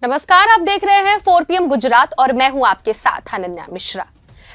नमस्कार, आप देख रहे हैं 4 PM गुजरात और मैं हूं आपके साथ अनन्या मिश्रा।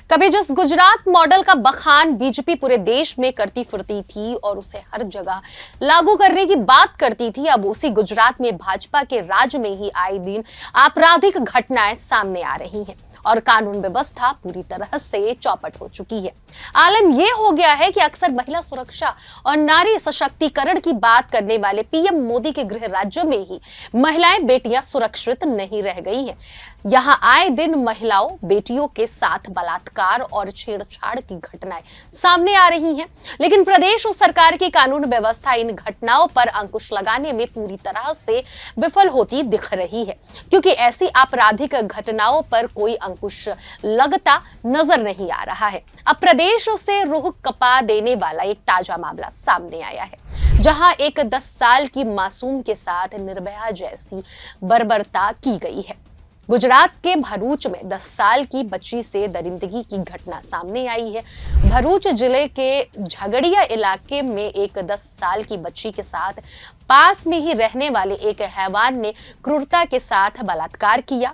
कभी जिस गुजरात मॉडल का बखान बीजेपी पूरे देश में करती फिरती थी और उसे हर जगह लागू करने की बात करती थी, अब उसी गुजरात में भाजपा के राज में ही आए दिन आपराधिक घटनाएं सामने आ रही हैं और कानून व्यवस्था पूरी तरह से चौपट हो चुकी है। आलम यह हो गया है कि अक्सर महिला सुरक्षा और नारी सशक्तिकरण की बात करने वाले पीएम मोदी के गृह राज्य में ही महिलाएं बेटियां सुरक्षित नहीं रह गई हैं। यहां आए दिन महिलाओं बेटियों के साथ बलात्कार और छेड़छाड़ की घटनाएं सामने आ रही हैं, लेकिन प्रदेश सरकार की कानून व्यवस्था इन घटनाओं पर अंकुश लगाने में पूरी तरह से विफल होती दिख रही है, क्योंकि ऐसी आपराधिक घटनाओं पर कोई अंकुश लगता नजर नहीं आ रहा है। अब प्रदेश से रूह कपा देने वाला एक ताजा मामला सामने आया है, जहां एक 10 साल की मासूम के साथ निर्भया जैसी बर्बरता की गई है। गुजरात के भरूच में 10 साल की बच्ची से दरिंदगी की घटना सामने आई है। भरूच जिले के झगड़िया इलाके में एक 10 साल की बच्ची के साथ पास में ही रहने वाले एक हैवान ने क्रूरता के साथ बलात्कार किया।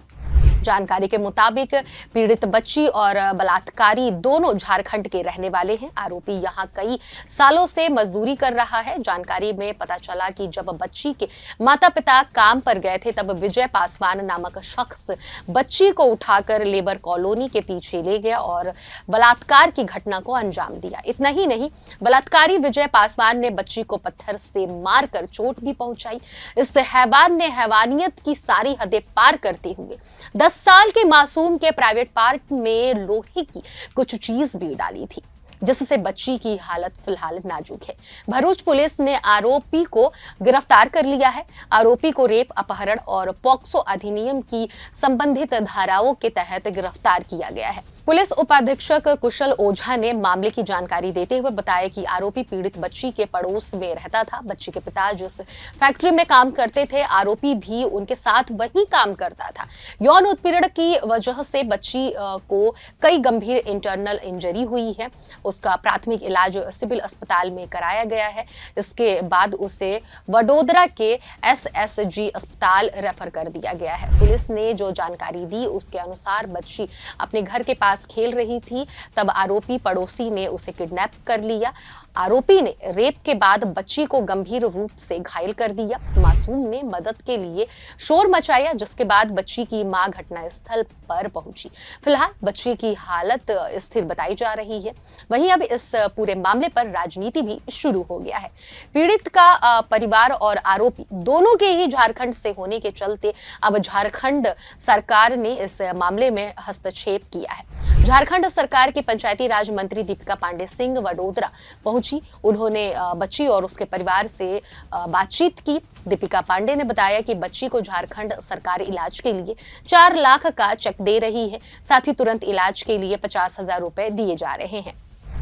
जानकारी के मुताबिक पीड़ित बच्ची और बलात्कारी दोनों झारखंड के रहने वाले हैं। आरोपी यहां कई सालों से मजदूरी कर रहा है। जानकारी में पता चला कि जब बच्ची के माता-पिता काम पर गए थे, तब विजय पासवान नामक शख्स बच्ची को उठाकर लेबर कॉलोनी के पीछे ले गया और बलात्कार की घटना को अंजाम दिया। इतना ही नहीं, बलात्कारी विजय पासवान ने बच्ची को पत्थर से मारकर चोट भी पहुंचाई। इस हैवान ने हैवानियत की सारी हदें पार करते हुए 10 साल के मासूम के प्राइवेट पार्ट में लोहे की कुछ चीज भी डाली थी, जिससे बच्ची की हालत फिलहाल नाजुक है। भरूच पुलिस ने आरोपी को गिरफ्तार कर लिया है। आरोपी को रेप, अपहरण और पॉक्सो अधिनियम की संबंधित धाराओं के तहत गिरफ्तार किया गया है। पुलिस उपाधीक्षक कुशल ओझा ने मामले की जानकारी देते हुए बताया कि आरोपी पीड़ित बच्ची के पड़ोस में रहता था। बच्ची के पिता जिस फैक्ट्री में काम करते थे, आरोपी भी उनके साथ वही काम करता था। यौन उत्पीड़न की वजह से बच्ची को कई गंभीर इंटरनल इंजरी हुई है। उसका प्राथमिक इलाज सिविल अस्पताल में कराया गया है। इसके बाद उसे वडोदरा के SSG अस्पताल रेफर कर दिया गया है। पुलिस ने जो जानकारी दी, उसके अनुसार बच्ची अपने घर के पास खेल रही थी, तब आरोपी पड़ोसी ने उसे किडनैप कर लिया। आरोपी ने रेप के बाद बच्ची को गंभीर रूप से घायल कर दिया। मासूम ने मदद के लिए शोर मचाया, जिसके बाद बच्ची की मां घटनास्थल पर पहुंची। फिलहाल बच्ची की हालत स्थिर बताई जा रही है। वहीं अब इस पूरे मामले पर राजनीति भी शुरू हो गया है। पीड़ित का परिवार और आरोपी दोनों के ही झारखंड से होने के चलते अब झारखंड सरकार ने इस मामले में हस्तक्षेप किया है। झारखंड सरकार की पंचायती राज मंत्री दीपिका पांडे सिंह वडोदरा पहुंची। उन्होंने बच्ची और उसके परिवार से बातचीत की। दीपिका पांडे ने बताया कि बच्ची को झारखंड सरकार इलाज के लिए 4 लाख का चेक दे रही है, साथ ही तुरंत इलाज के लिए 50,000 रुपए दिए जा रहे हैं।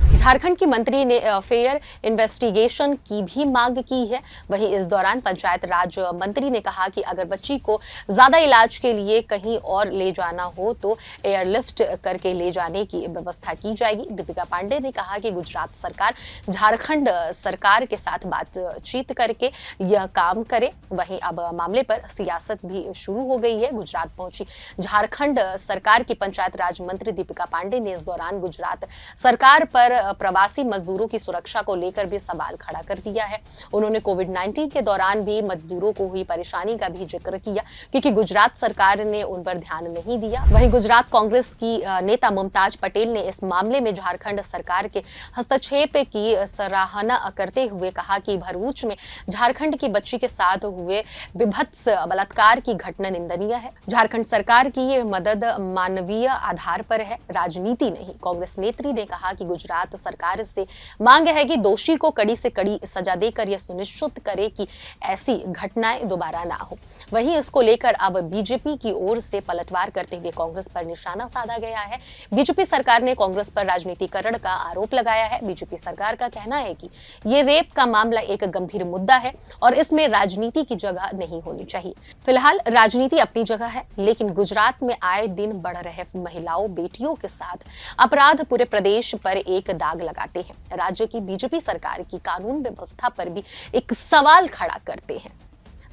झारखंड की मंत्री ने फेयर इन्वेस्टिगेशन की भी मांग की है। वहीं इस दौरान पंचायत राज मंत्री ने कहा कि अगर बच्ची को ज्यादा इलाज के लिए कहीं और ले जाना हो तो एयरलिफ्ट करके ले जाने की व्यवस्था की जाएगी। दीपिका पांडे ने कहा कि गुजरात सरकार झारखंड सरकार के साथ बातचीत करके यह काम करे। वहीं अब मामले पर सियासत भी शुरू हो गई है। गुजरात पहुंची झारखंड सरकार की पंचायत राज मंत्री दीपिका पांडे ने इस दौरान गुजरात सरकार पर प्रवासी मजदूरों की सुरक्षा को लेकर भी सवाल खड़ा कर दिया है। उन्होंने कोविड-19 के दौरान भी मजदूरों को हुई परेशानी का भी जिक्र किया, क्योंकि गुजरात सरकार ने उन पर ध्यान नहीं दिया। वहीं गुजरात कांग्रेस की नेता मुमताज पटेल ने इस मामले में झारखंड सरकार के हस्तक्षेप की सराहना करते हुए कहा कि भरूच में झारखंड की बच्ची के साथ हुए विभत्स बलात्कार की घटना निंदनीय है। झारखंड सरकार की ये मदद मानवीय आधार पर है, राजनीति नहीं। कांग्रेस नेत्री ने कहा कि गुजरात सरकार से मांग है कि दोषी को कड़ी से कड़ी सजा देकर यह सुनिश्चित करे कि ऐसी घटनाएं दोबारा ना हो। वहीं इसको लेकर अब बीजेपी की ओर से पलटवार करते हुए कांग्रेस पर निशाना साधा गया है। बीजेपी सरकार ने कांग्रेस पर राजनीतिकरण का आरोप लगाया है। बीजेपी सरकार का कहना है कि ये रेप का मामला एक गंभीर मुद्दा है और इसमें राजनीति की जगह नहीं होनी चाहिए। फिलहाल राजनीति अपनी जगह है, लेकिन गुजरात में आए दिन बढ़ रहे महिलाओं बेटियों के साथ अपराध पूरे प्रदेश पर एक दाग लगाते हैं। राज्य की बीजेपी सरकार की कानून व्यवस्था पर भी एक सवाल खड़ा करते हैं।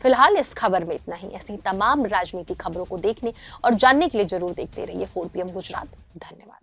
फिलहाल इस खबर में इतना ही। ऐसी तमाम राजनीतिक खबरों को देखने और जानने के लिए जरूर देखते रहिए 4 PM गुजरात। धन्यवाद।